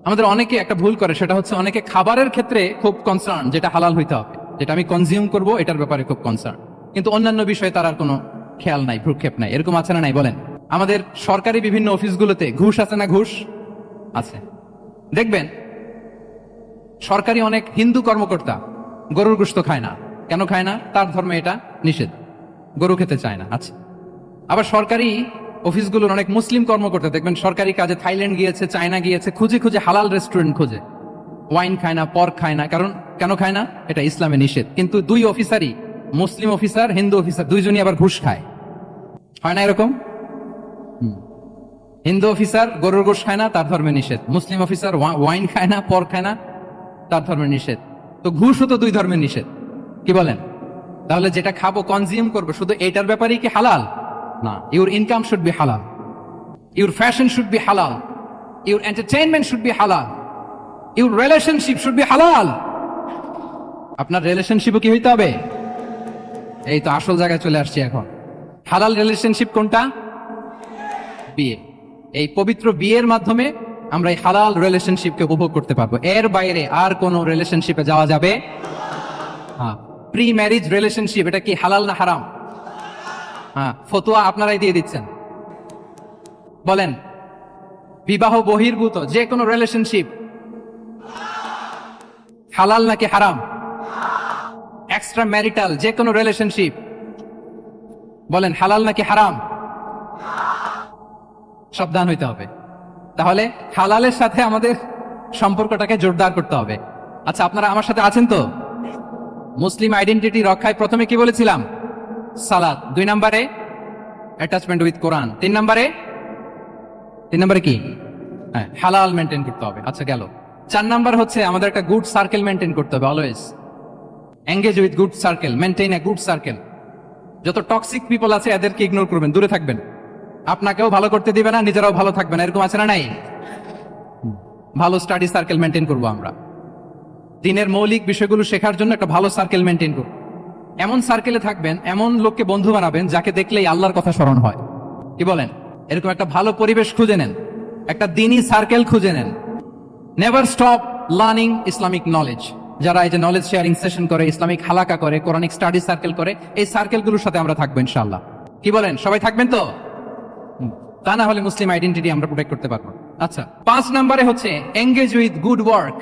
আমাদের অনেকে একটা ভুল করে, সেটা হচ্ছে অনেকে খাবারের ক্ষেত্রে খুব কনসার্ন, যেটা হালাল হইতে হবে, যেটা আমি কনজিউম করব এটার ব্যাপারে খুব কনসার্ন, কিন্তু অন্যান্য বিষয়ে তার আর কোনো খেয়াল নাই, ভ্রুক্ষেপ নাই। এরকম আছে না নাই বলেন? আমাদের সরকারি বিভিন্ন অফিসগুলোতে ঘুষ আছে না? ঘুষ আছে। দেখবেন সরকারি অনেক হিন্দু কর্মকর্তা গরুর গোশত খায় না। কেন খায় না? তার ধর্মে এটা নিষেধ, গরু খেতে চায় না। আচ্ছা, আবার সরকারি অফিসগুলোর অনেক মুসলিম কর্মকর্তা দেখবেন সরকারি কাজে থাইল্যান্ড গিয়েছে, চায়না গিয়েছে, খুঁজে খুঁজে হালাল রেস্টুরেন্ট খোঁজে। ওয়াইন খায় না, পর্ক খায় না। কারণ কেন খায় না? এটা ইসলামে নিষেধ। কিন্তু 2 অফিসারই, মুসলিম অফিসার, হিন্দু অফিসার, দুইজনই আবার ঘুষ খায়। হয় না এরকম? হিন্দু অফিসার গরুর গোশত খায় না, তার ধর্মে নিষেধ। মুসলিম অফিসার ওয়াইন খায় না, পর্ক খায় না, তার ধর্মে নিষেধ। তো ঘুষও তো 2 ধর্মের নিষেধ, কি বলেন? তাহলে যেটা খাবো, কনজিউম করবো, শুধু এটার ব্যাপারেই কি হালাল? না, ইউর ইনকাম শুড বি হালাল, ইউর ফ্যাশন শুড বি হালাল, ইউর এন্টারটেইনমেন্ট শুড বি হালাল, ইউর রিলেশনশিপ শুড বি হালাল। আপনার রিলেশনশিপও কি হইতে হবে? এই তো আসল জায়গায় চলে আসছি এখন। হালাল রিলেশনশিপ কোনটা? বিয়ে। এই পবিত্র বিয়ের মাধ্যমে আমরা এই হালাল রিলেশনশিপকে উপভোগ করতে পারবো। এর বাইরে আর কোন রিলেশনশিপে যাওয়া যাবে? হ্যাঁ, প্রি ম্যারিজ রিলেশনশিপ, এটা কি হালাল না হারাম? হ্যাঁ, ফতোয়া আপনারাই দিয়ে দিচ্ছেন। বলেন, বিবাহ বহির্ভূত যে কোনো রিলেশনশিপ হালাল নাকি হারাম? এক্সট্রা ম্যারিটাল যে কোনো রিলেশনশিপ বলেন হালাল নাকি হারাম? সাবধান হইতে হবে। তাহলে হালালের সাথে আমাদের সম্পর্কটাকে জোরদার করতে হবে। আচ্ছা, আপনারা আমার সাথে আছেন তো? মুসলিম আইডেন্টিটি রক্ষায় প্রথমে কি বলেছিলাম? সালাত। 2 নম্বরে অ্যাটাচমেন্ট উইথ কোরআন। 3 নম্বরে কি? হ্যাঁ, হালাল মেনটেন করতে হবে। আচ্ছা গেল। 4 নাম্বার হচ্ছে আমাদের একটা গুড সার্কেল মেনটেন করতে হবে। Always engage with good circle, maintain a good circle. যত টক্সিক পিপল আছে এদেরকে ইগনোর করবেন, দূরে থাকবেন। আপনাকেও ভালো করতে দিবে না, নিজেরাও ভালো থাকবেন, এরকম আছে না নাই? ভালো স্টাডি সার্কেল মেনটেন করবো আমরা। দিনের মৌলিক বিষয়গুলো শেখার জন্য একটা ভালো সার্কেল মেনটেন করব। এমন সার্কেলে থাকবেন, এমন লোককে বন্ধু বানাবেন যাকে দেখলেই আল্লাহর কথা স্মরণ হয়। কি বলেন? এরকম একটা ভালো পরিবেশ খুঁজে নেন, একটা দিনই সার্কেল খুঁজে নেন। Never stop learning Islamic knowledge. যারা এই যে নলেজ শেয়ারিং সেশন করে, ইসলামিক হালাকা করে, কোরআনিক স্টাডি সার্কেল করে, এই সার্কেলগুলোর সাথে আমরা থাকবো ইনশাআল্লাহ। কি বলেন? সবাই থাকবেন তো? তা না হলে মুসলিম আইডেন্টিটি আমরা প্রোটেক্ট করতে পারবো। আচ্ছা, 5 নম্বরে হচ্ছে এঙ্গেজ উইথ গুড ওয়ার্ক।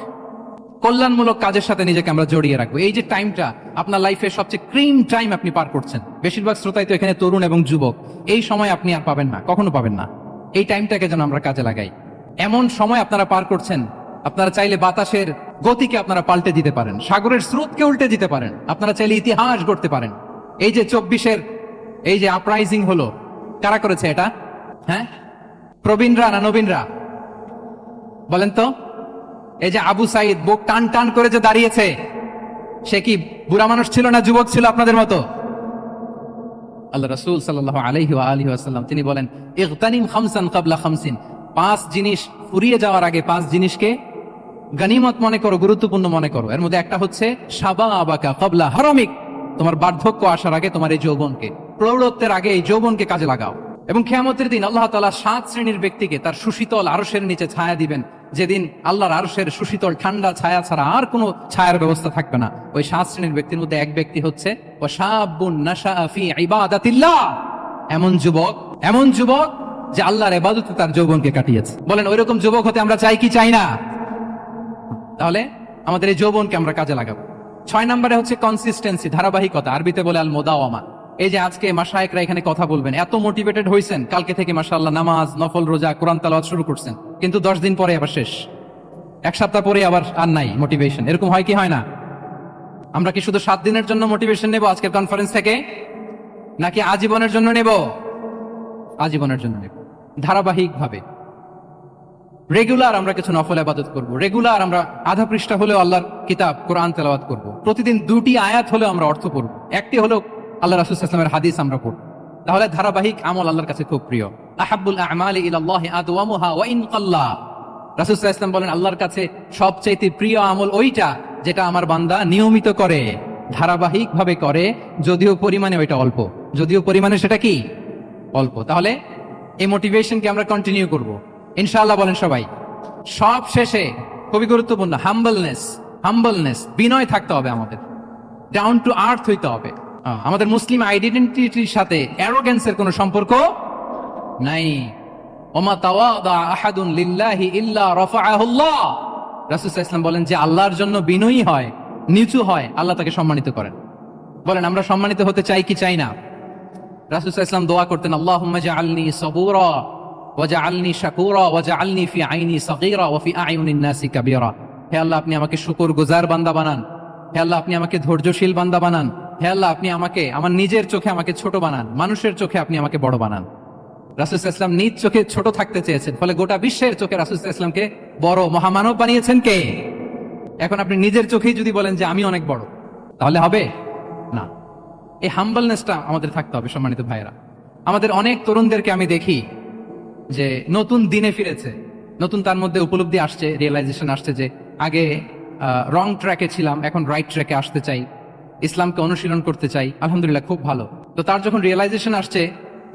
কল্যাণমূলক কাজের সাথে নিজেকে আমরা জড়িয়ে রাখবো। এই যে টাইমটা আপনার লাইফের সবচেয়ে ক্রিম টাইম আপনি পার করছেন, বেশিরভাগ শ্রোতাই তো এখানে তরুণ এবং যুবক, এই সময় আপনি আর পাবেন না, কখনো পাবেন না। এই টাইমটাকে যেন আমরা কাজে লাগাই। এমন সময় আপনারা পার করছেন, আপনারা চাইলে বাতাসের গতিকে আপনারা পাল্টে দিতে পারেন, সাগরের স্রোতকে উল্টে দিতে পারেন, আপনারা চাইলে ইতিহাস গড়তে পারেন। এই যে 24-এর এই যে আপরাইজিং হলো, কারা করেছে এটা? হ্যাঁ, প্রবীণরা না নবীনরা? বলেন তো। এই যে আবু সাইদ বুক টান টান করে যে দাঁড়িয়েছে, সে কি বুড়া মানুষ ছিল না যুবক ছিল আপনাদের মতো? আল্লাহ রাসূল সাল্লাল্লাহু আলাইহি ওয়া আলিহি ওয়াসাল্লাম তিনি বলেন, ইগতানিম খামসান ক্বাবলা খামসিন। 5 জিনিস ফুরিয়ে যাওয়ার আগে 5 জিনিসকে গনিমত মনে করো, গুরুত্বপূর্ণ মনে করো। এর মধ্যে একটা হচ্ছে শাবাবাকা ক্বাবলা হারামিক। তোমার বার্ধক্য আসার আগে তোমার এই যৌবনকে, প্রৌঢ়ত্বের আগে এই যৌবনকে কাজে লাগাও। এবং কিয়ামতের দিন আল্লাহ তাআলা 7 শ্রেণীর ব্যক্তিকে তার সুশীতল আরশের নিচে ছায়া দিবেন, যেদিন আল্লাহর আরশের সুশীতল ঠান্ডা ছায়া ছাড়া আর কোনো ছায়ার ব্যবস্থা থাকবে না। ওই 7 শ্রেণীর ব্যক্তির মধ্যে এক ব্যক্তি হচ্ছে ওয়াশাবুন নাশাআ ফি ইবাদাতিল্লাহ। এমন যুবক যে আল্লাহর ইবাদতে তার যৌবনকে কাটিয়েছে। বলেন, ওইরকম যুবক হতে আমরা চাই কি চাই না? তাহলে আমাদের এই যৌবনকে আমরা কাজে লাগাবো। 6 নম্বরে হচ্ছে কনসিস্টেন্সি, ধারাবাহিকতা। আরবিতে বলে আল মুদাওয়ামা। এই যে আজকে মাশায়েখরা এখানে কথা বলবেন, এত মোটিভেটেড হয়েছেন, কালকে থেকে মাশাআল্লাহ নামাজ, নফল, রোজা, কোরআন তেলাওয়াত শুরু করছেন, কিন্তু 10 দিন পরে আবার শেষ, 1 সপ্তাহ পরে আবার আর নাই মোটিভেশন। এরকম হয় কি হয় না? আমরা কি শুধু 7 দিনের জন্য মোটিভেশন নেব আজকের কনফারেন্স থেকে, নাকি আজীবনের জন্য নেব? আজীবনের জন্য নেব। ধারাবাহিকভাবে রেগুলার আমরা কিছু নফল ইবাদত করব, রেগুলার আমরা আধা পৃষ্ঠা হলেও আল্লাহর কিতাব কোরআন তেলাওয়াত করব, প্রতিদিন 2টি আয়াত হলেও আমরা অর্থ পড়ব, একটি হলেও আল্লাহ রাসূল সাল্লাল্লাহু আলাইহি ওয়াসাল্লামের হাদিস আমরা পড়ব। তাহলে ধারাবাহিক আমল আল্লাহর কাছে খুব প্রিয়। আহাব্বুল আ'মালি ইলাল্লাহি আদওয়ামুহা ওয়া ইন কাল্লা। রাসূল সাল্লাল্লাহু আলাইহি ওয়াসাল্লাম বলেন, আল্লাহর কাছে সবচেয়ে প্রিয় আমল ওইটা যেটা আমার বান্দা নিয়মিত করে, ধারাবাহিক ভাবে করে, যদিও পরিমাণে ওইটা অল্প, যদিও পরিমাণে সেটা কি অল্প। তাহলে এই মোটিভেশনকে আমরা কন্টিনিউ করব ইনশাআল্লাহ। বলেন সবাই। সব শেষে খুবই গুরুত্বপূর্ণ হাম্বলনেস, বিনয় থাকতে হবে আমাদের, ডাউন টু আর্থ হইতে হবে। আমাদের মুসলিম আইডেন্টিটির সাথে অ্যারোগেন্সের কোনো সম্পর্ক নাই। ওমা তাওয়াদা আহাদুন লিল্লাহি ইল্লা রাফাআহুল্লাহ। রাসূল সাল্লাল্লাহু আলাইহি ওয়াসাল্লাম বলেন, যে আল্লাহর জন্য বিনয়ী হয়, নিচু হয়, আল্লাহ তাকে সম্মানিত করেন। বলেন, আমরা সম্মানিত হতে চাই কি চাই না? রাসূল সাল্লাল্লাহু আলাইহি ওয়াসাল্লাম দোয়া করতেন, আল্লাহুম্মা জাআলনি সাবুরা ওয়াজআলনি শাকুরা ওয়াজআলনি ফি আইনি সাগীরা ওয়া ফি আ'য়ুনিন নাসি কাবীরা। হে আল্লাহ, আপনি আমাকে শুকরগুজার বান্দা বানান। হে আল্লাহ, আপনি আমাকে ধৈর্যশীল বান্দা বানান। হে আল্লাহ, আপনি আমাকে আমার নিজের চোখে আমাকে ছোট বানান, মানুষের চোখে আপনি আমাকে বড় বানান। রাসূল সাল্লাল্লাহু আলাইহি ওয়াসাল্লাম নিজ চোখে ছোট থাকতে চেয়েছেন, ফলে গোটা বিশ্বের চোখে রাসূল সাল্লাল্লাহু আলাইহি ওয়াসাল্লামকে বড় মহামানব বানিয়েছেন কে? এখন আপনি নিজের চোখেই যদি বলেন যে আমি অনেক বড়, তাহলে হবে না। এই হাম্বলনেসটা আমাদের থাকতে হবে সম্মানিত ভাইয়েরা। আমাদের অনেক তরুণদেরকে আমি দেখি যে নতুন দিনে ফিরেছে, নতুন তার মধ্যে উপলব্ধি আসছে, রিয়েলাইজেশন আসছে যে আগে রং ট্র্যাকে ছিলাম, এখন রাইট ট্র্যাকে আসতে চাই, ইসলামকে অনুশীলন করতে চাই। আলহামদুলিল্লাহ, খুব ভালো। তো তার যখন রিয়েলাইজেশন আসছে,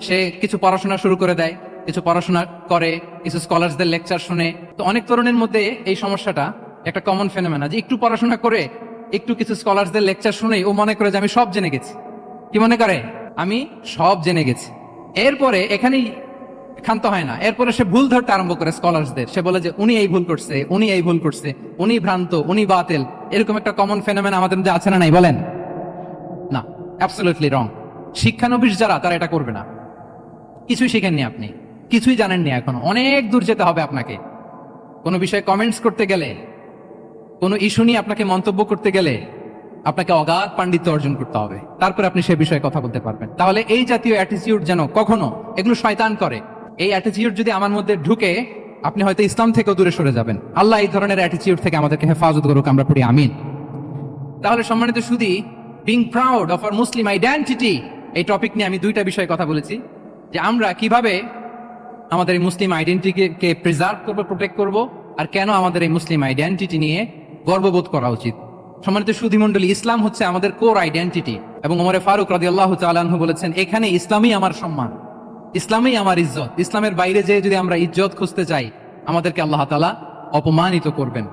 সে কিছু পড়াশোনা শুরু করে দেয়, কিছু পড়াশোনা করে, কিছু স্কলারসদের লেকচার শুনে। তো অনেক তরুণের মধ্যে এই সমস্যাটা একটা কমন ফেনোমেনা, যে একটু পড়াশোনা করে, একটু কিছু স্কলারসদের লেকচার শুনেই ও মনে করে যে আমি সব জেনে গেছি। কি মনে করে? আমি সব জেনে গেছি। এরপরে এখানেই ক্ষান্ত হয় না, এরপরে সে ভুল ধরতে আরম্ভ করে স্কলারসদের। সে বলে যে উনি এই ভুল করছে, উনি এই ভুল করছে, উনি ভ্রান্ত, উনি বাতিল। এরকম একটা কমন ফেনোমেনা আমাদের মধ্যে আছে না নাই বলেন? না, অ্যাবসলিউটলি রং। শিক্ষানবিশ যারা, তারা এটা করবে না। কিছুই শিখেননি আপনি, কিছুই জানেননি, এখনো অনেক দূর যেতে হবে আপনাকে। কোনো বিষয়ে কমেন্টস করতে গেলে, কোনো ইস্যু নিয়ে আপনাকে মন্তব্য করতে গেলে আপনাকে অগাধ পাণ্ডিত্য অর্জন করতে হবে, তারপরে আপনি সে বিষয়ে কথা বলতে পারবেন। তাহলে এই জাতীয় অ্যাটিটিউড যেন কখনো, এগুলো শয়তান করে, এই অ্যাটিটিউড যদি আমার মধ্যে ঢুকে, আপনি হয়তো ইসলাম থেকেও দূরে সরে যাবেন। আল্লাহ এই ধরনের অ্যাটিটিউড থেকে আমাদেরকে হেফাজত করুক, আমরা পড়ি আমিন। তাহলে সম্মানিত সুধী, being proud of our Muslim identity, এই টপিক নিয়ে আমি দুইটা বিষয়ে কথা বলেছি, যে আমরা কিভাবে আমাদের এই মুসলিম আইডেন্টিটিকে প্রিজার্ভ করবো, প্রোটেক্ট করব, আর কেন আমাদের এই মুসলিম আইডেন্টিটি নিয়ে গর্ববোধ করা উচিত। সম্মানিত সুধী মণ্ডলী, ইসলাম হচ্ছে আমাদের কোর আইডেন্টিটি, এবং ওমর ফারুক রাদিয়াল্লাহু তাআলা আনহু বলেছেন, এখানে ইসলামই আমার সম্মান, ইসলামই আমার ইজ্জত। ইসলামের বাইরে যে যদি আমরা ইজ্জত খুঁজতে চাই, আমাদেরকে আল্লাহ তাআলা অপমানিত করবেন।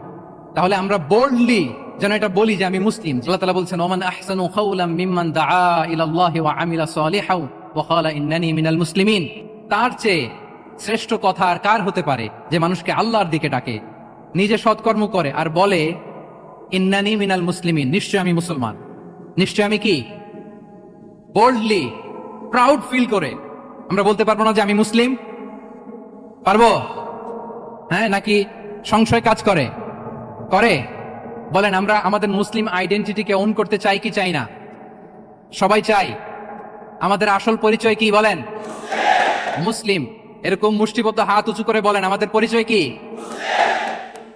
তাহলে আমরা বোল্ডলি যেন এটা বলি যে আমি মুসলিম। আল্লাহ তাআলা বলছেন, ওমান আহসানু কাওলাম মিম্মান দাআ ইলাল্লাহি ওয়া আমিলা সালিহান ওয়া ক্বালা ইন্নানি মিনাল মুসলিমিন। তার চেয়ে শ্রেষ্ঠ কথা আর কার হতে পারে, যে মানুষকে আল্লাহর দিকে ডাকে, নিজে সৎকর্ম করে আর বলে ইন্নানি মিনাল মুসলিমিন, নিশ্চয় আমি মুসলমান, নিশ্চয় আমি কি, বোল্ডলি প্রাউড ফিল করে। আমরা বলতে পারবো না যে আমি মুসলিম? পারবো? হ্যাঁ, নাকি সংশয় কাজ করে? করে? বলেন, আমরা আমাদের মুসলিম আইডেন্টিটিকে ওন করতে চাই কি চাই না? সবাই চাই। আমাদের আসল পরিচয় কি বলেন? মুসলিম। এরকম মুষ্টিবদ্ধ হাত উঁচু করে বলেন, আমাদের পরিচয় কি?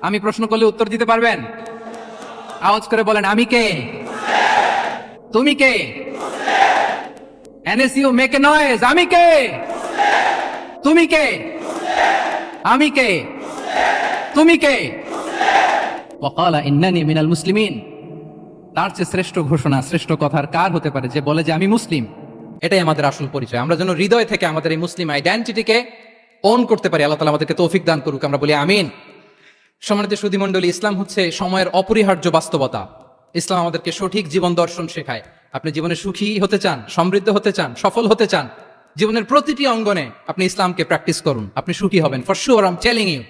আমি প্রশ্ন করলে উত্তর দিতে পারবেন? আওয়াজ করে বলেন, আমি কে? তুমি কে? এনএসইউ মেক এ নয়েজ, আমি কে? তুমি কে? আমি কে? তুমি কে? ওয়াকালা ইন্নানি মিনাল মুসলিমিন। তার চেয়ে শ্রেষ্ঠ ঘোষণা, শ্রেষ্ঠ কথার কার হতে পারে, যে বলে যে আমি মুসলিম। এটাই আমাদের আসল পরিচয়। আমরা যেন হৃদয় থেকে আমাদের এই মুসলিম আইডেন্টিটিকে ওন করতে পারি। আল্লাহ তাআলা আমাদেরকে তৌফিক দান করুক, আমরা বলি আমিন। সম্মানিত সুধী মণ্ডলী, ইসলাম হচ্ছে সময়ের অপরিহার্য বাস্তবতা। ইসলাম আমাদেরকে সঠিক জীবন দর্শন শেখায়। আপনি জীবনে সুখী হতে চান, সমৃদ্ধ হতে চান, সফল হতে চান, জীবনের প্রতিটি অঙ্গনে আপনি ইসলামকে প্র্যাকটিস করুন, আপনি সুখী হবেন for sure, I am telling you.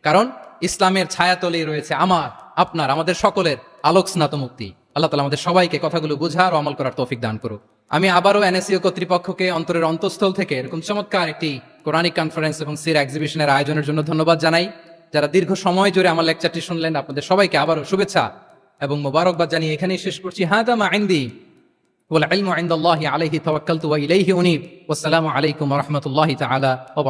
কারণ ইসলামের ছায়াতলেই রয়েছে আমার, আপনার, আমাদের সকলের আলোক স্নাত মুক্তি। আল্লাহ তাআলা আমাদের সবাইকে কথাগুলো বোঝার ও আমল করার তৌফিক দান করুক। আমি আবারও এনএসইউ কর্তৃপক্ষকে অন্তরের অন্তঃস্থল থেকে এরকম চমৎকার একটি কোরআনিক কনফারেন্স এবং সির এক্সিবিশনের আয়োজনের জন্য ধন্যবাদ জানাই। যারা দীর্ঘ সময় জুড়ে আমার লেকচারটি শুনলেন, আপনাদের সবাইকে আবারও শুভেচ্ছা এবং মোবারকবাদ জানিয়ে এখানেই শেষ করছি। হাদা মা ইনদি ওয়াল ইলমু ইনদাল্লাহি আলাইহি তাওয়াক্কালতু ওয়া ইলাইহি উনীব। ওয়াসসালামু আলাইকুম ওয়া রাহমাতুল্লাহি তাআলা ওয়া